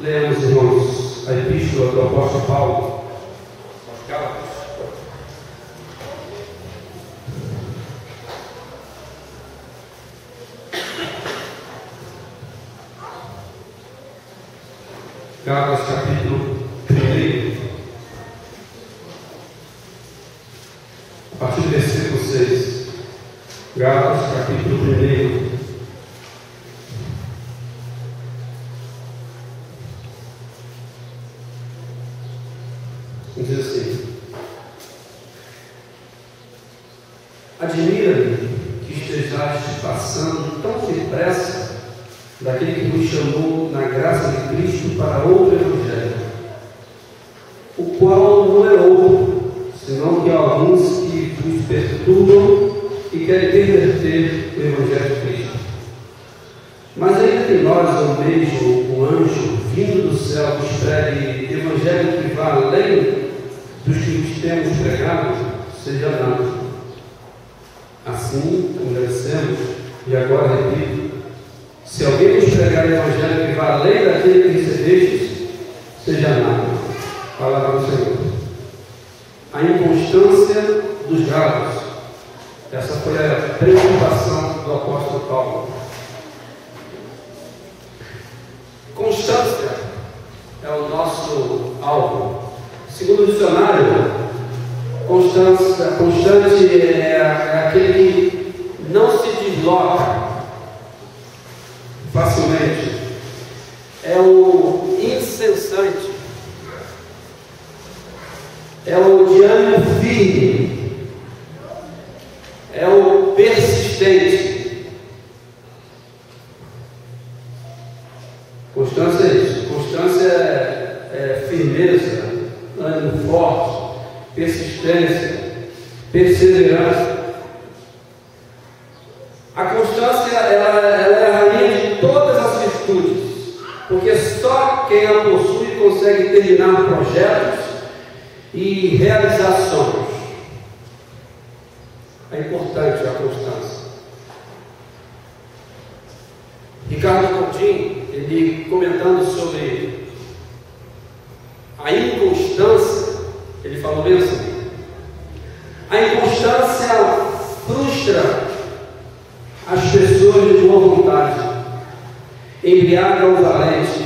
Lemos, irmãos, a epístola do apóstolo Paulo aos Gálatas. Gálatas, capítulo 1, a partir do versículo 6. Gálatas, capítulo 1. Diz assim: admira-me que estejais passando tão depressa daquele que nos chamou na graça de Cristo para outro evangelho, o qual não é outro, senão que há alguns que vos perturbam e querem perverter o evangelho de Cristo. Mas ainda que nós, ou mesmo um anjo vindo do céu, vos pregue evangelho que vá além dos que vos temos pregado, seja nada. Assim, como dissemos, e agora repito, se alguém vos pregar o evangelho que vá além daquele que recebestes, seja nada. Palavra do Senhor. A inconstância dos Gálatas. Essa foi a preocupação do apóstolo Paulo. Constância é o nosso alvo. Segundo o dicionário, constante é aquele que não se desloca facilmente, é o incessante, é o de ânimo firme, é o persistente. Constância é isso. Constância é firmeza, ânimo forte, persistência, perseverança. A constância ela é a rainha de todas as virtudes, porque só quem a possui consegue terminar projetos e realizar sonhos. É importante a constância. Ricardo Coutinho, ele comentando sobre a inconstância, ele falou bem assim: a inconstância frustra as pessoas de boa vontade, embriaga o valente,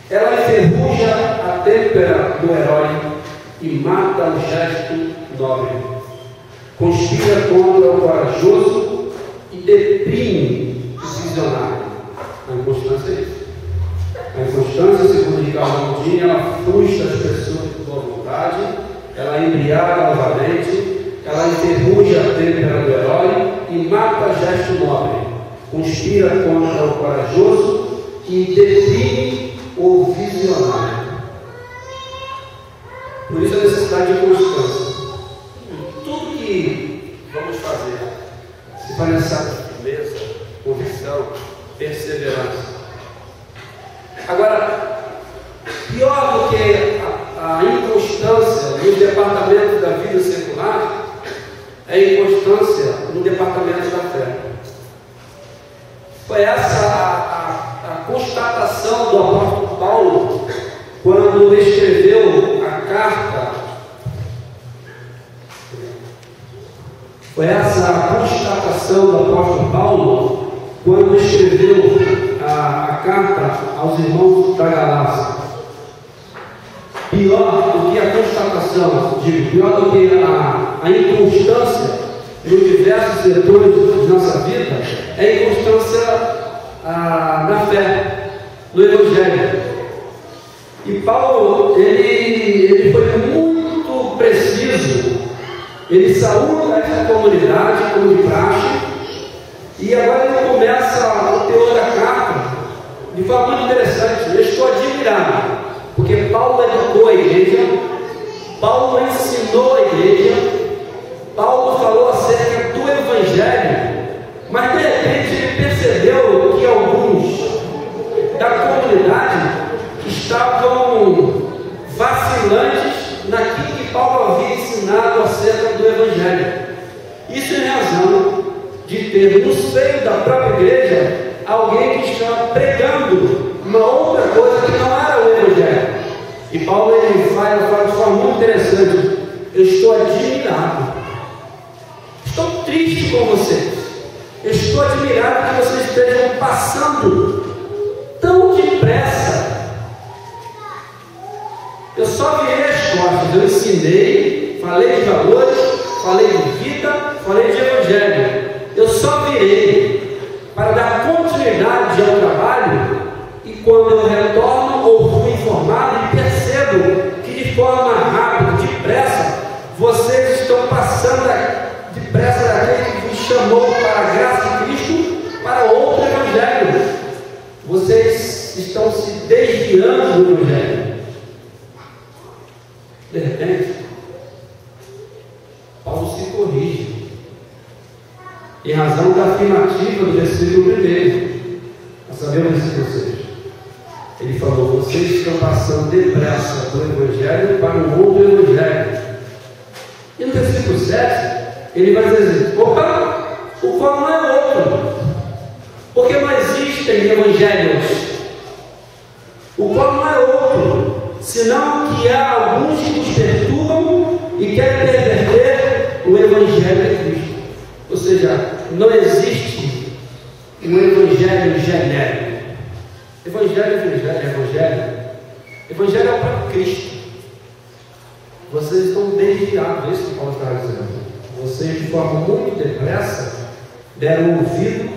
ela enferruja a têmpera do herói e mata o gesto nobre, conspira contra o corajoso e deprime o visionário. A inconstância é isso. A inconstância, segundo Ricardo Coutinho, ela frustra as pessoas de boa vontade, ela embriaga o valente, ela enferruja a têmpera do herói e mata gesto nobre, conspira contra o corajoso e deprime o visionário. Por isso a necessidade de constância. Tudo que vamos fazer, se for necessário firmeza, convicção, perseverança. Agora, pior do que a inconstância no departamento da vida secular é a inconstância no departamento da fé. Foi essa a constatação do apóstolo Paulo quando escreveu a carta. Foi essa a constatação do apóstolo Paulo quando escreveu a carta aos irmãos da Galácia. Pior do que a constatação, pior do que a inconstância em diversos setores de nossa vida, é a inconstância na fé, no Evangelho. E Paulo, ele foi muito preciso, ele saúda essa comunidade como de praxe, e agora ele começa o teor da carta de forma muito interessante. Eu estou admirado, porque Paulo educou a igreja, Paulo ensinou a igreja, Paulo falou acerca do Evangelho, mas de repente ele percebeu que alguns da comunidade estavam vacilantes naquilo que Paulo havia ensinado acerca do Evangelho. Isso em razão de ter no seio da própria igreja alguém que está pregando uma outra coisa que não era o Evangelho. E Paulo ele fala de forma muito interessante: eu estou admirado, estou triste com vocês, eu estou admirado que vocês estejam passando tão depressa. Eu só virei as costas, eu ensinei, falei de valores, falei de vida, falei de Evangelho. Eu só virei para dar continuidade ao trabalho, e quando eu retorno ou fui informado e percebo que de forma rápida, depressa, vocês estão passando depressa daquele que vos chamou para a graça de Cristo para outro Evangelho. Vocês estão se desviando do Evangelho. De repente, Paulo se corrige, em razão da afirmativa do versículo 1. Nós sabemos o versículo 6. Ele falou: vocês estão passando depressa do Evangelho para um outro Evangelho. E no versículo 7, ele vai dizer: opa, o qual não é outro, porque não existem evangelhos, o qual não é outro, senão que há alguns que os perturbam e querem perverter o Evangelho de Cristo. Ou seja, não existe um Evangelho genérico. Evangelho é o próprio Cristo. Vocês estão desviados, é isso que Paulo está dizendo. Vocês, de forma muito depressa, deram ouvido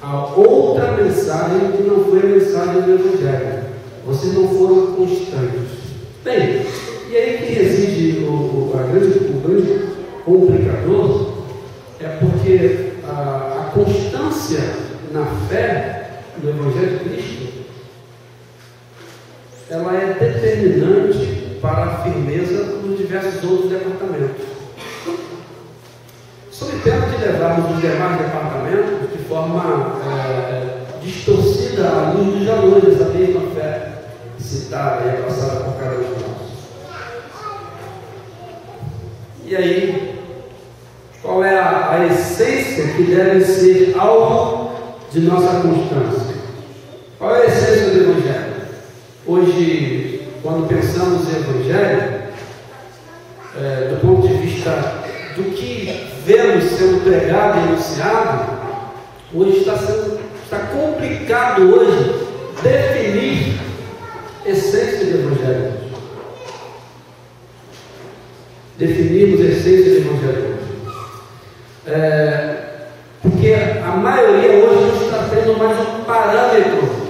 a outra mensagem que não foi a mensagem do Evangelho. Vocês não foram constantes. Bem, e aí que reside o grande complicador, é porque a constância na fé no Evangelho de Cristo, ela é determinante para a firmeza nos diversos outros departamentos. Sob pena de levarmos os demais departamentos de forma distorcida à luz dos valores dessa mesma fé citada e passada por cada um de nós. E aí, qual é a essência que deve ser alvo de nossa constância? Qual é a essência do Evangelho? Hoje, quando pensamos em Evangelho, do ponto de vista do que vemos sendo pregado e anunciado, hoje está complicado hoje definir essência do Evangelho. Definirmos a essência do Evangelho hoje. Porque a maioria hoje não está tendo mais um parâmetro.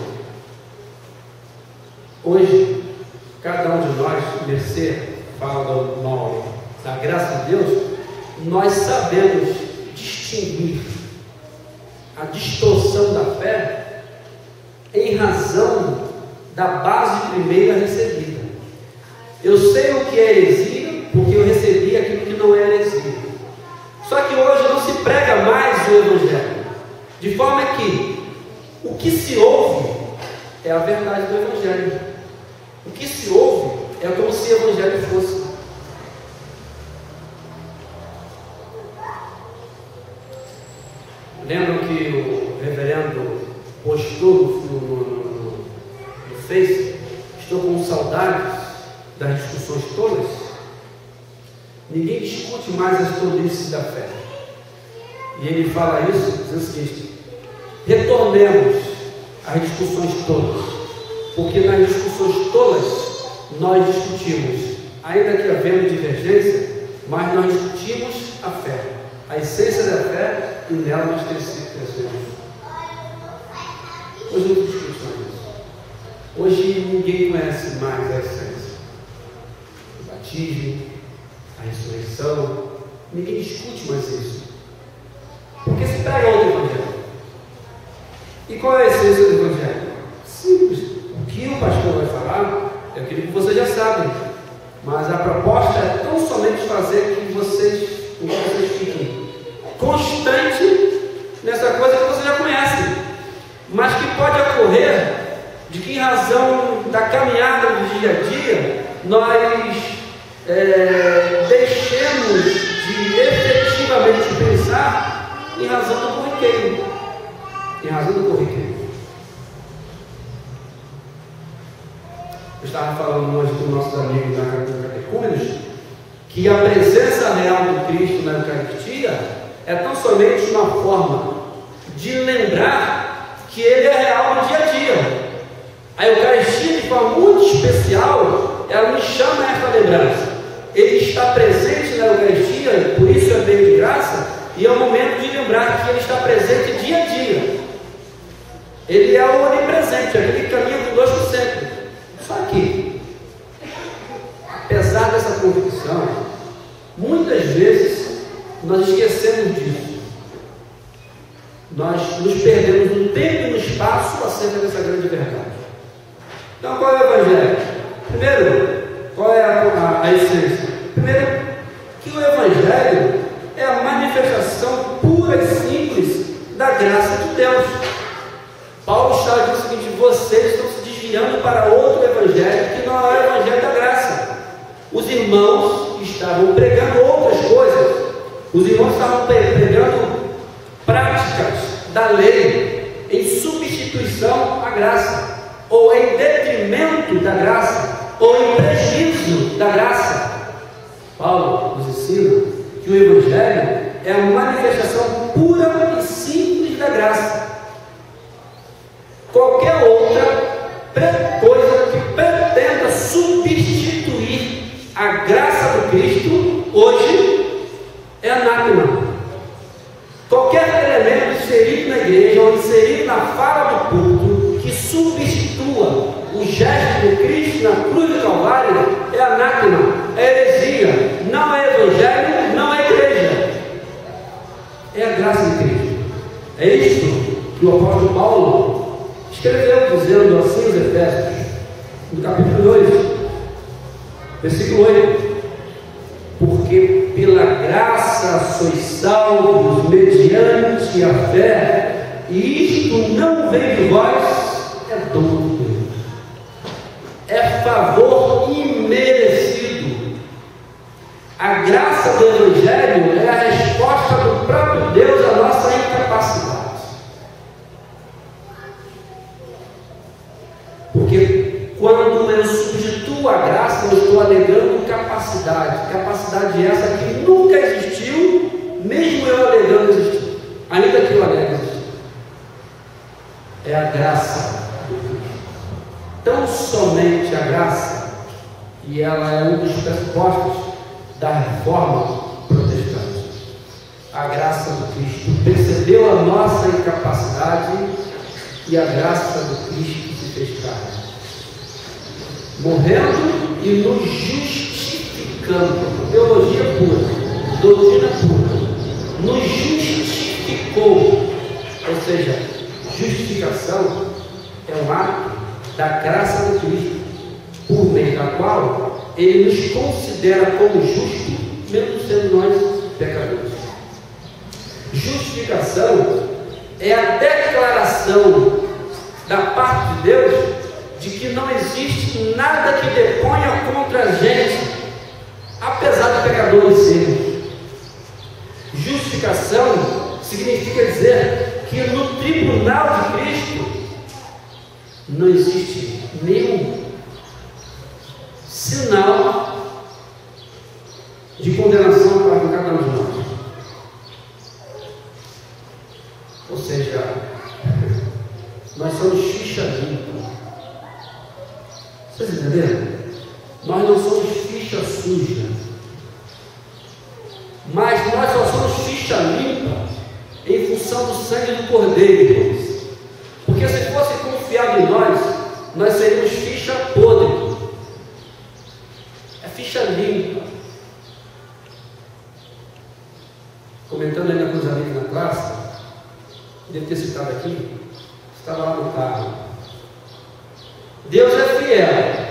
Hoje, cada um de nós, mercê, fala do mal, da graça de Deus, nós sabemos distinguir a distorção da fé em razão da base primeira recebida. Eu sei o que é heresia porque eu recebi aquilo que não é heresia. Só que hoje não se prega mais o Evangelho, de forma que o que se ouve é a verdade do Evangelho. O que se ouve é como se o Evangelho fosse. Lembro que o reverendo postou no Face: estou com saudades das discussões todas. Ninguém discute mais as tolices da fé. E ele fala isso dizendo o seguinte: retornemos às discussões tolas, porque nas discussões tolas nós discutimos, ainda que havendo divergência, mas nós discutimos a fé, a essência da fé, e nela nós crescemos. Hoje não discute mais isso. Hoje ninguém conhece mais a essência. O batismo, a ressurreição, ninguém discute mais isso. Porque se prega outro Evangelho. E qual é a essência do Evangelho? Simples. O que o pastor vai falar é aquilo que vocês já sabem. Mas a proposta é tão somente fazer que vocês fiquem constantes nessa coisa que vocês já conhecem, mas que pode ocorrer de que, em razão da caminhada do dia a dia, nós deixemos de efetivamente pensar em razão do corriqueiro. Eu estava falando hoje com nossos amigos da Catecúmenos, que a presença real do Cristo na Eucaristia é tão somente uma forma de lembrar que Ele é real no dia a dia. A Eucaristia, de forma muito especial, ela nos chama a essa lembrança. Ele está presente na Eucaristia, por isso é bem de graça, e é o momento de lembrar que Ele está presente dia a dia. Ele é o onipresente, aquele que caminha conosco sempre. Só que, apesar dessa convicção, muitas vezes nós esquecemos disso. Nós nos perdemos no tempo e no espaço acerca dessa grande verdade. Então, qual é o Evangelho? Primeiro, qual é a essência? Primeiro, que o Evangelho é a manifestação pura e simples da graça de Deus. Paulo está dizendo o seguinte: vocês estão se desviando para outro Evangelho que não é o Evangelho da graça. Os irmãos estavam pregando outras coisas. Os irmãos estavam pregando práticas da lei em substituição à graça, ou em detrimento da graça, ou em prejuízo da graça. Paulo nos ensina que o Evangelho é a manifestação pura e simples da graça. Qualquer outra coisa que pretenda substituir a graça do Cristo hoje é anátema. Qualquer elemento inserido na igreja ou inserido na fala do culto que substitua o gesto de Cristo na cruz do Calvário é anátema, é heresia, não é evangelho, não é igreja, é a graça de Cristo. É isto que o apóstolo Paulo escreveu, dizendo assim aos Efésios, no capítulo 2, versículo 8: porque pela graça sois salvos mediante a fé, e isto não vem de vós, é dom de Deus, é favor imerecido. A graça do Evangelho é a resposta do próprio Deus à nossa incapacidade. Porque quando eu substituo a graça, eu estou alegando capacidade. Capacidade essa que nunca existiu, mesmo eu alegando existir. Ainda que eu alegue existir. É a graça do Cristo. Tão somente a graça, e ela é um dos pressupostos da reforma protestante. A graça do Cristo percebeu a nossa incapacidade, e a graça do Cristo se fez carne, morrendo e nos justificando. Teologia pura, doutrina pura, nos justificou. Ou seja, justificação é um ato da graça do Cristo, por meio da qual Ele nos considera como justos, mesmo sendo nós pecadores. Justificação é a declaração da parte de Deus de que não existe nada que deponha contra a gente, apesar de pecadores sermos. Justificação significa dizer que no tribunal de Cristo não existe nenhum sinal de condenação para cada um de nós. Ou seja, nós somos ficha limpa. Vocês entenderam? Nós não somos ficha suja, mas nós só somos ficha limpa em função do sangue do Cordeiro. Porque se fosse confiado em nós seríamos ficha podre. É ficha limpa. Comentando ainda com os amigos na classe, devo ter citado aqui, estava lá no carro. Deus é fiel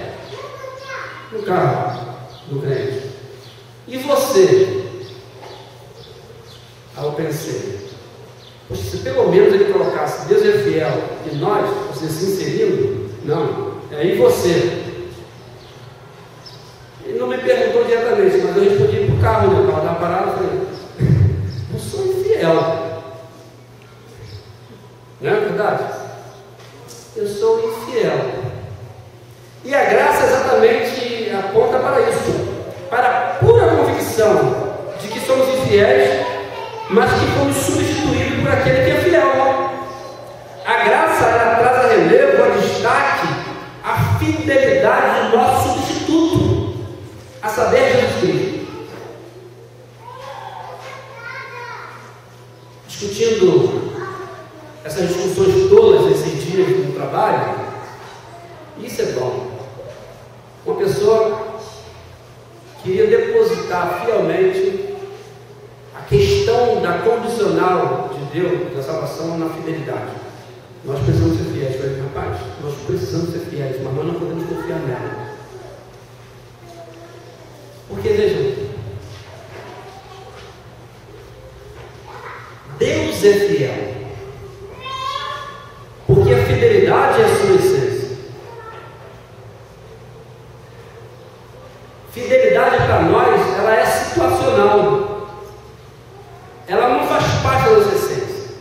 no carro do crente. E você? Aí eu pensei, poxa, se pelo menos ele colocasse Deus é fiel e nós, você se inserindo, não, é em você. Ele não me perguntou diretamente, mas eu respondi para o carro, né? Eu estava na parada, falei, eu sou infiel. Não é verdade? Eu sou infiel. E a graça aponta para isso, para a pura convicção de que somos infiéis, mas que fomos substituídos por aquele que é fiel. A graça, ela traz a relevo, a destaque, a fidelidade do nosso substituto, a saber, Jesus Cristo. Discutindo essas discussões todas esses dias no trabalho, isso é bom. Uma pessoa queria depositar fielmente a questão da condicional de Deus, da salvação, na fidelidade. Nós precisamos ser fiéis. Eu falei, rapaz, nós precisamos ser fiéis, mas nós não podemos confiar nela. Porque, vejam, Deus é fiel, porque a fidelidade é a sua essência. Fidelidade para nós, ela é situacional, ela não faz parte da nossa essência.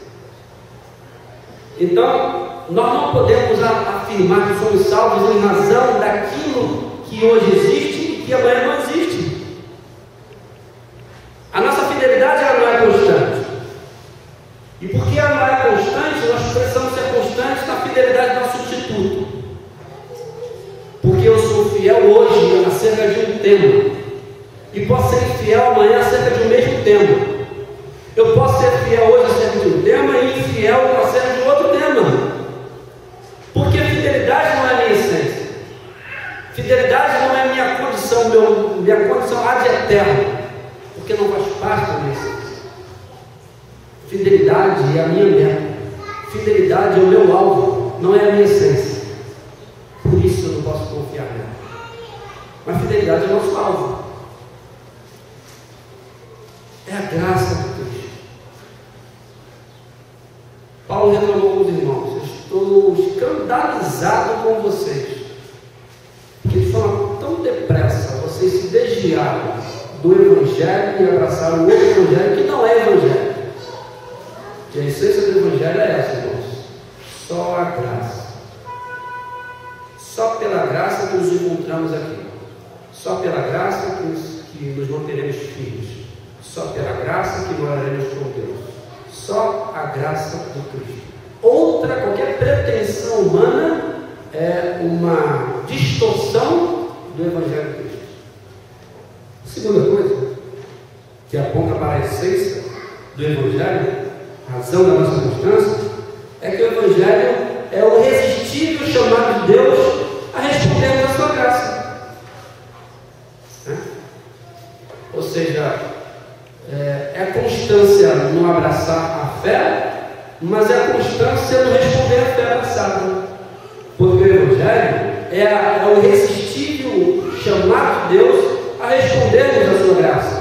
Então, nós não podemos afirmar que somos salvos em razão daquilo que hoje existe e que amanhã não existe. A nossa fidelidade, ela não é constante. E porque ela não é constante, nós precisamos ser constantes na fidelidade do nosso substituto. Porque eu sou fiel hoje acerca de um tema, e posso ser infiel amanhã acerca de um mesmo tema. Eu posso ser fiel hoje acerca de um tema e infiel acerca de outro tema. Porque a fidelidade não é minha essência. Fidelidade não é minha condição, minha condição ad eterno, porque não faz parte da minha essência. Fidelidade é a minha meta. Fidelidade é o meu alvo, não é a minha essência. Por isso eu não posso confiar nela. Mas fidelidade é o nosso alvo. É a graça de Deus. Paulo reclamou com os irmãos: eu estou escandalizado com vocês, porque de forma tão depressa vocês se desviaram do Evangelho e abraçaram o outro Evangelho que não é Evangelho. E a essência do Evangelho é essa, irmãos: só a graça. Só pela graça que nos encontramos aqui. Só pela graça que nos manteremos firmes. Só pela graça que moraremos com Deus. Só a graça do Cristo. Qualquer pretensão humana é uma distorção do Evangelho de Cristo. Segunda coisa, que aponta para a essência do Evangelho, a razão da nossa constância, é que o Evangelho é o irresistível chamado de Deus a respondermos a sua graça. Ou seja, é a constância no abraçar a fé, mas é a constância no responder a fé abraçada. Porque o Evangelho é o irresistível chamado de Deus a respondermos a sua graça.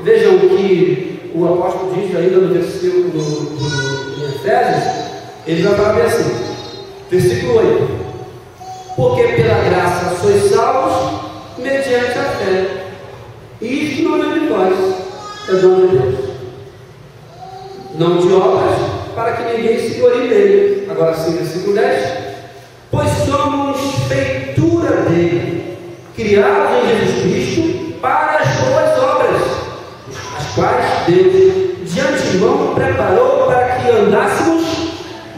Vejam o que o apóstolo diz ainda no versículo de Efésios. Ele vai falar bem assim, versículo 8: porque pela graça sois salvos mediante a fé, e isto não é de vós, é dom de Deus, não de obras, para que ninguém se glorie nele. Agora sim, versículo 10: pois somos feitura dele, criados em Jesus Cristo para as boas obras, as quais Deus de antemão preparou para que andássemos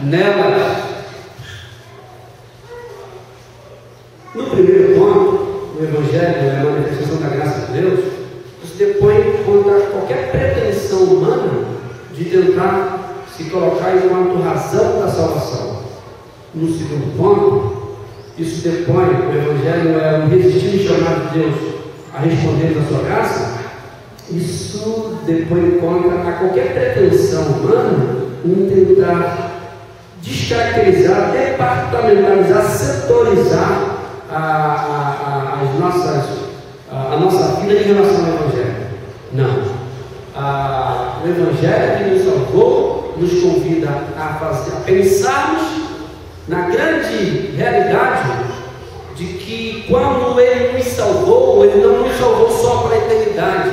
nelas. No primeiro ponto, o Evangelho é a manifestação da graça de Deus. Isso depõe contra qualquer pretensão humana de tentar se colocar enquanto razão da salvação. No segundo ponto, isso depõe, o Evangelho é um irresistível chamado de Deus a responder da sua graça. Isso depõe contra a qualquer pretensão humana em tentar descaracterizar, departamentalizar, setorizar a nossa vida em relação ao Evangelho. Não. O Evangelho que nos salvou nos convida a pensarmos na grande realidade de que quando Ele nos salvou, Ele não nos salvou só para a eternidade.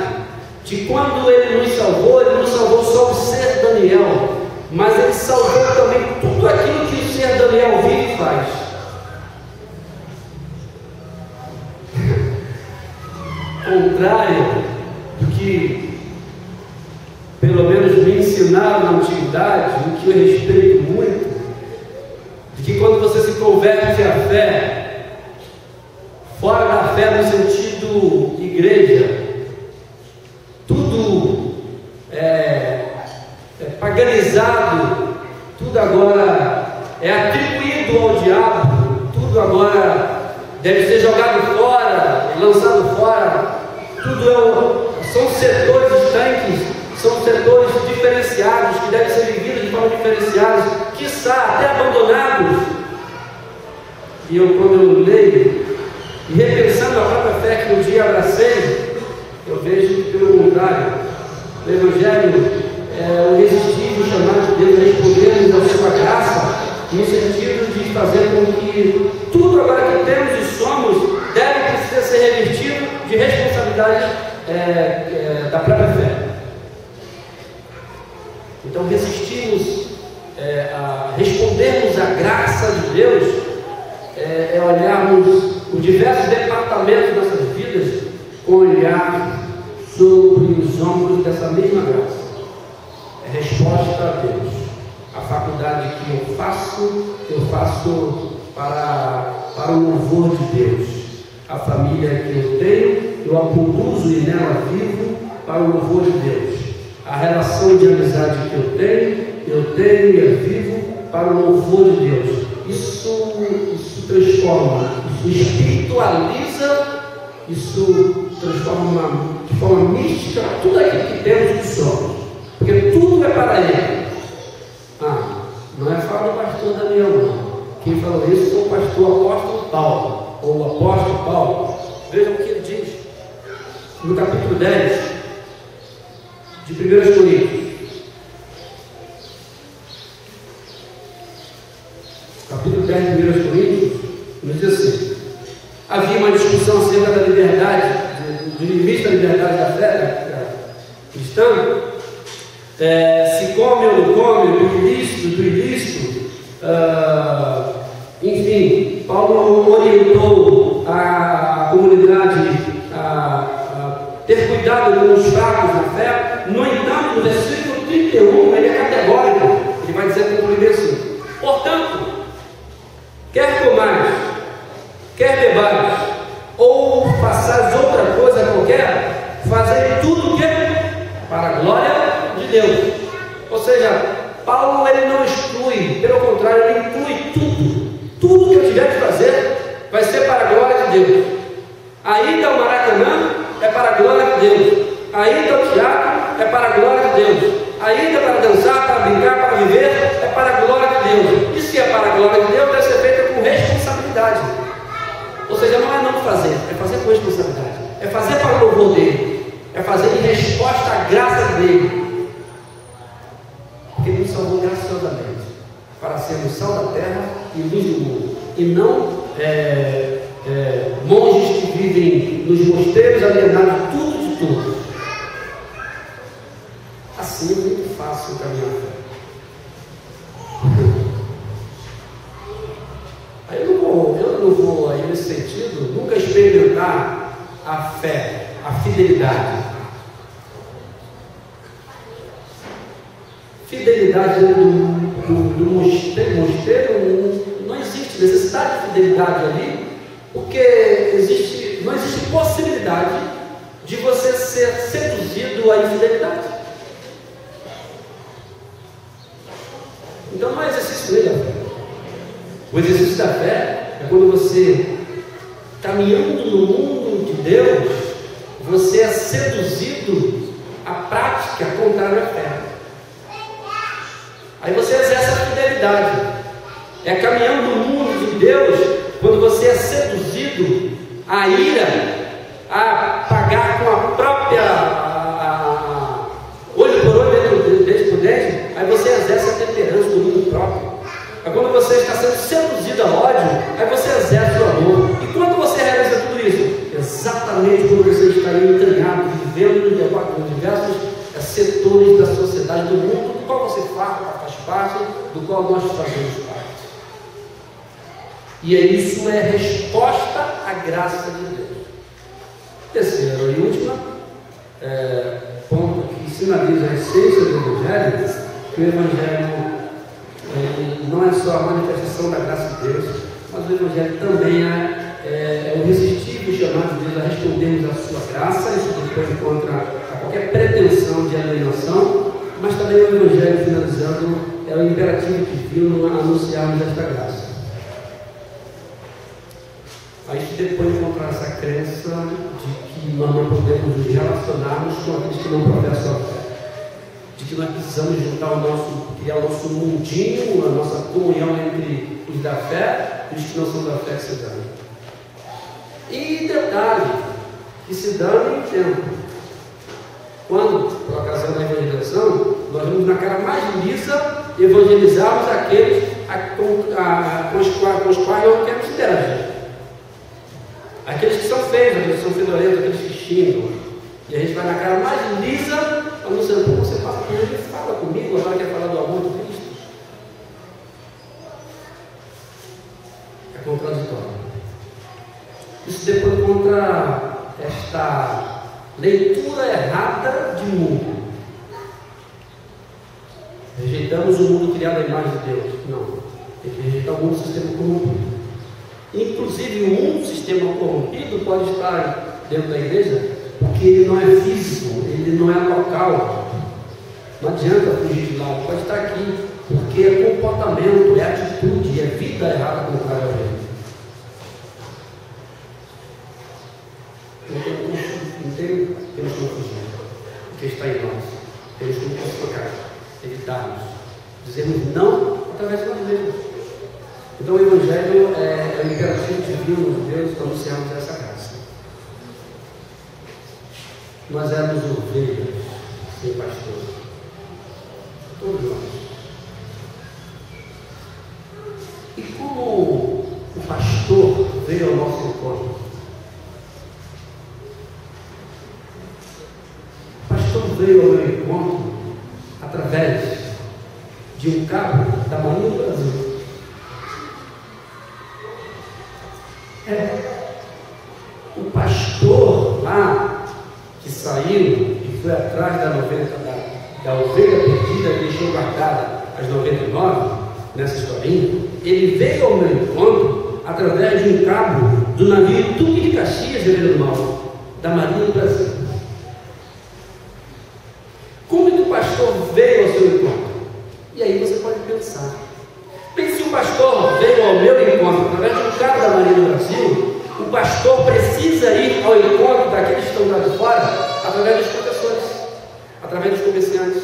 De quando Ele nos salvou só o ser Daniel, mas Ele salvou também tudo aquilo que o ser Daniel vive e faz. antiguidade, o que eu respeito muito, de que quando você se converte à fé, fora da fé no sentido igreja, tudo é paganizado, tudo agora é atribuído ao diabo, tudo agora deve ser jogado fora, lançado fora, tudo são setores estanques, são setores diferenciados, que devem ser vividos de forma diferenciada, quiçá até abandonados. E quando eu leio, e repensando a própria fé que um dia abracei, eu vejo que, pelo contrário, o Evangelho é o irresistível chamado de Deus a responder-nos a sua graça, no sentido de fazer com que tudo agora que temos e somos deve precisar ser revertido de responsabilidade da própria fé. Então, resistirmos a respondermos à graça de Deus é olharmos os diversos departamentos das nossas vidas com olhar sobre os ombros dessa mesma graça. É resposta a Deus. A faculdade que eu faço para o louvor de Deus. A família que eu tenho, eu a conduzo e nela vivo para o louvor de Deus. A relação de amizade que eu tenho e vivo para o louvor de Deus. Isso transforma, isso espiritualiza, isso transforma de forma mística tudo aquilo que temos e que somos. Porque tudo é para Ele. Não é fala do pastor Daniel, não. Quem falou isso foi o pastor apóstolo Paulo, ou o apóstolo Paulo. Vejam o que ele diz no capítulo 10 de 1 Coríntios. Capítulo 10 de 1 Coríntios, nos diz assim: havia uma discussão acerca da liberdade, do limite da liberdade da fé cristã, se come ou não come, do ilícito, enfim, Paulo orientou a comunidade a ter cuidado com os fracos na fé. No entanto, no versículo 31, ele é categórico, ele vai dizer com o assim: portanto, quer comais, quer bebais, ou façais outra coisa qualquer, fazei tudo o que? Para a glória de Deus. Ou seja, Paulo ele não exclui, pelo contrário, ele inclui tudo. Tudo que eu tiver de fazer vai ser para a glória de Deus. A ida ao Maracanã é para a glória de Deus. A ida ao teatro é para a glória de Deus. A ida para dançar, para brincar, para viver é para a glória de Deus. E se é para a glória de Deus, deve ser feita com responsabilidade. Ou seja, não é não fazer, é fazer com responsabilidade. É fazer para o louvor dele. É fazer em resposta à graça dele. Porque ele nos salvou graciosamente para sermos sal da terra e luz do mundo. E não monges que vivem nos mosteiros alienados tudo de tudo. Assim é muito fácil caminhar a fé. Aí eu não vou aí nesse sentido nunca experimentar a fé, a fidelidade. Fidelidade do mosteiro não existe necessidade de fidelidade ali, porque não existe possibilidade de você ser seduzido à infidelidade. Então não é exercício dele a fé. O exercício da fé é quando você, caminhando no mundo de Deus, você é seduzido à prática contrária à fé. Aí você exerce a fidelidade. É caminhando no mundo de Deus quando você é seduzido à ira, a pagar com a própria olho por olho, dente por dente. Aí você exerce a temperança do mundo próprio. É quando você está sendo seduzido a ódio, aí você exerce o amor. E quando você realiza tudo isso? Exatamente quando você está entranhado, vivendo nos diversos setores da sociedade, do mundo, do qual você faz parte, do qual nós fazemos parte. E isso é resposta à graça de Deus. Terceiro e último ponto que sinaliza a essência do Evangelho que o Evangelho não é só a manifestação da graça de Deus, mas o Evangelho também é o irresistível chamado de Deus a respondermos à sua graça. Isso depois contra qualquer pretensão de alienação, mas também o Evangelho, finalizando, é o imperativo divino a anunciarmos esta graça. A gente depois encontrar essa crença de que nós não podemos nos relacionarmos com aqueles que não professam a fé, de que nós precisamos criar o nosso mundinho, a nossa comunhão entre os da fé e os que não são da fé que se dão. E detalhe, que se dão em tempo. Quando, por ocasião da evangelização, nós vamos na cara mais lisa evangelizarmos aqueles com os quais não queremos interagir. Aqueles que são feios, aqueles que são fedorentos, aqueles que xingam. E a gente vai na cara mais lisa, anunciando: como você passa por ele e fala comigo, agora quer falar do amor de Cristo. É contraditório. Isso depois contra esta leitura errada de mundo. Rejeitamos o mundo criado à imagem de Deus. Não. Tem que rejeitar o mundo do sistema corrompido. Inclusive, o mundo do sistema corrompido pode estar dentro da igreja, porque ele não é físico, ele não é local. Não adianta fugir de lá, pode estar aqui, porque é comportamento, é atitude, é vida errada contrária a ele. Não temos como fugir, porque está em nós. Temos como focar, evitarmos, dizermos não através de nós mesmos. Então o Evangelho é o imperativo divino de Deus para anunciarmos essa graça. Nós éramos ovelhas sem pastor. Todos nós. E como o pastor veio ao nosso encontro? O pastor veio ao meu encontro através de um cabo da Marinha do Brasil. O pastor lá que saiu e foi atrás da ovelha perdida e deixou guardada as 99 nessa historinha, ele veio ao meu encontro através de um cabo do navio Duque de Caxias, Rio do Mal, da Marinha do Brasil. Como que o pastor veio ao seu encontro? E aí você pode pensar. Se o pastor veio ao meu encontro através de um cabo da Marinha do Brasil, o pastor precisa ir ao encontro daqueles que estão lá de fora através dos professores, através dos comerciantes,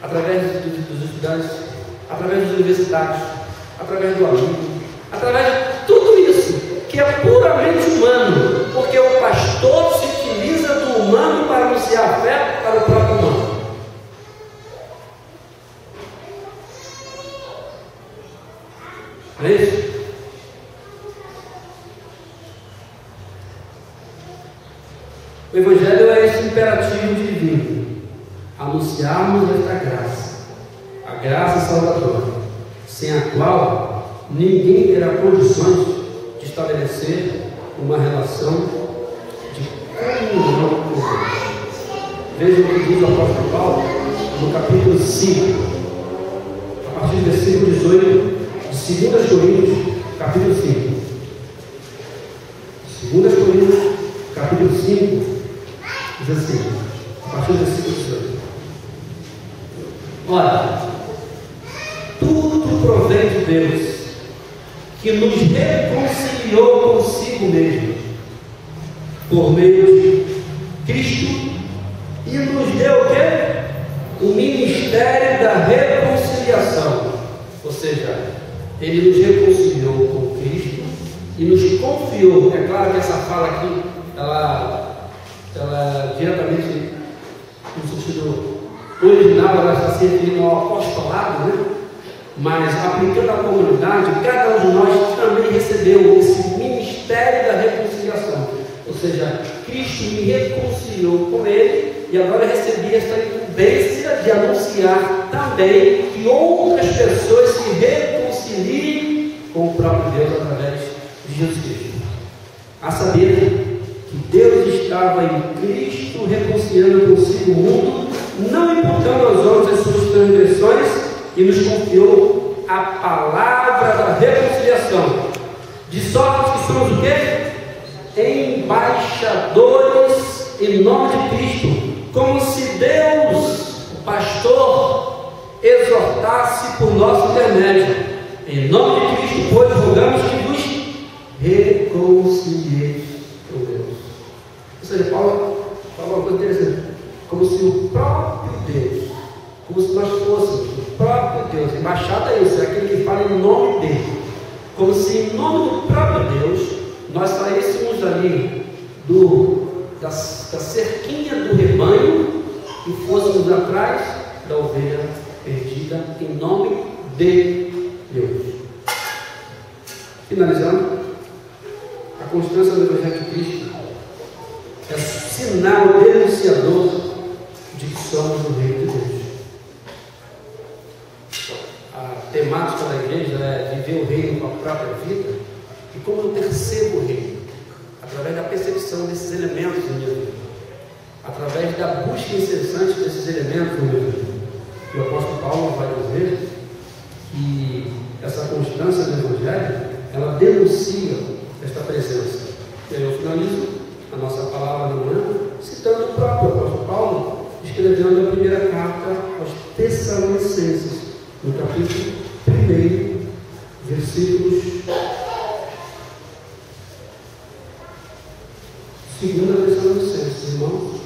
através dos estudantes, através dos universitários, através do aluno, através de tudo isso que é puramente humano, porque o pastor se utiliza do humano para anunciar a fé para o próprio humano. Não é isso? O Evangelho é esse imperativo divino: anunciarmos esta graça, a graça salvadora, sem a qual ninguém terá condições de estabelecer uma relação de comunhão com Deus. Veja o que diz o apóstolo Paulo no capítulo 5, a partir do versículo 18. 2 Coríntios, capítulo 5. 2 Coríntios, capítulo 5, diz assim, a partir do versículo 18. Ora, tudo provém de Deus, que nos reconciliou consigo mesmo, por meio de Cristo, e nos deu o quê? O ministério da reconciliação. Ou seja, Ele nos reconciliou com Cristo e nos confiou. É claro que essa fala aqui, ela diretamente, no sentido original, ela está se referindo ao apostolado, né? Mas aplicando à comunidade, cada um de nós também recebeu esse ministério da reconciliação. Ou seja, Cristo me reconciliou com Ele e agora recebi esta incumbência de anunciar também que outras pessoas se reconciliem com o próprio Deus através de Jesus Cristo. A saber que Deus estava em Cristo reconciliando consigo o mundo, não imputando aos homens as suas transgressões, e nos confiou a palavra da reconciliação. De sorte que somos o quê? Embaixadores em nome de Cristo, como se Deus, o pastor, exortasse por nosso intermédio. Em nome de Cristo, pois, rogamos que vos reconcilieis com Deus. Ou seja, Paulo fala uma coisa interessante, como se o próprio Deus, como se nós fôssemos o próprio Deus, embaixada é isso, é aquele que fala em nome dele, como se em nome do próprio Deus nós saíssemos ali da cerquinha do rebanho e fôssemos atrás da ovelha perdida, em nome de Deus. Finalizando, a constância do Evangelho de Cristo é sinal denunciador de que somos o reino de Deus. A temática da igreja é viver o reino com a própria vida. E como eu percebo o reino? Através da percepção desses elementos na minha vida, através da busca incessante desses elementos na minha vida. E o apóstolo Paulo vai dizer que essa constância do Evangelho, ela denuncia esta presença. E aí eu finalizo a nossa palavra de manhã citando o próprio apóstolo Paulo, escrevendo a primeira carta aos Tessalonicenses, no capítulo 1, versículos 2 Tessalonicenses, irmãos,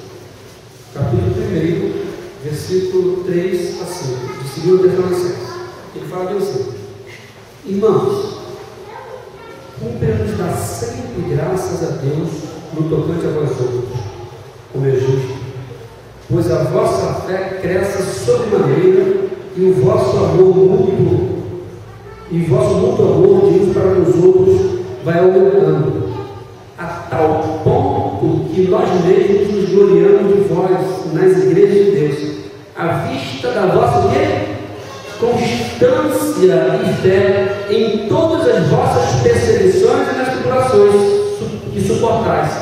capítulo 1, versículo 3 a 5, de 2 Tessalonicenses. Ele fala bem assim: irmãos, cumpre-nos dar sempre graças a Deus no tocante a vós outros, como é justo, pois a vossa fé cresce sobremaneira e o vosso amor mútuo, e o vosso mútuo amor de uns para os outros vai aumentando, a tal ponto que nós mesmos nos gloriamos de vós nas igrejas de Deus, à vista da vossa constância e fé em todas as vossas perseguições e nas tribulações que suportais,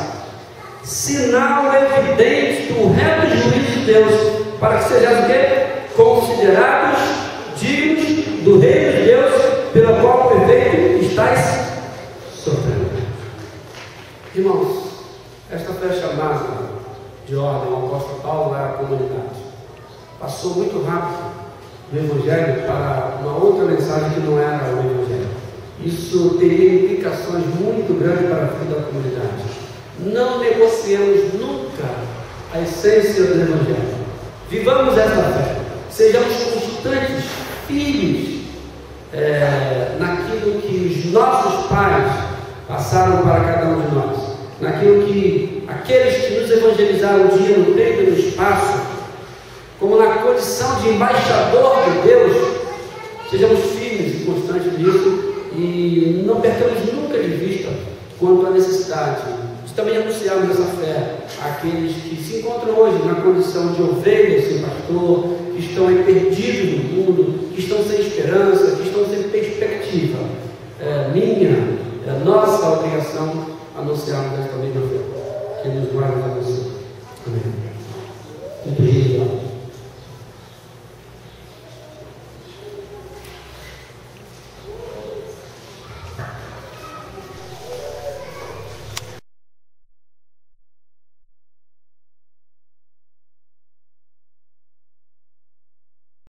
sinal evidente do reto juízo de Deus, para que sejais o quê? Considerados dignos do reino de Deus, pelo qual perfeito estáis sofrendo. Irmãos, esta foi a chamada de ordem. O apóstolo Paulo era a comunidade. Passou muito rápido do Evangelho para uma outra mensagem que não era o Evangelho. Isso teria implicações muito grandes para a vida da comunidade. Não negociemos nunca a essência do Evangelho. Vivamos essa fé. Sejamos constantes, firmes naquilo que os nossos pais passaram para cada um de nós, naquilo que aqueles que nos evangelizaram um dia no tempo e no espaço, como na condição de embaixador de Deus, sejamos firmes e constantes nisso e não percamos nunca de vista quanto à necessidade de também anunciarmos essa fé àqueles que se encontram hoje na condição de ovelhas sem pastor, que estão aí perdidos no mundo, que estão sem esperança, que estão sem perspectiva. É nossa obrigação anunciarmos esta mesma fé. Que nos guarde a você. Amém.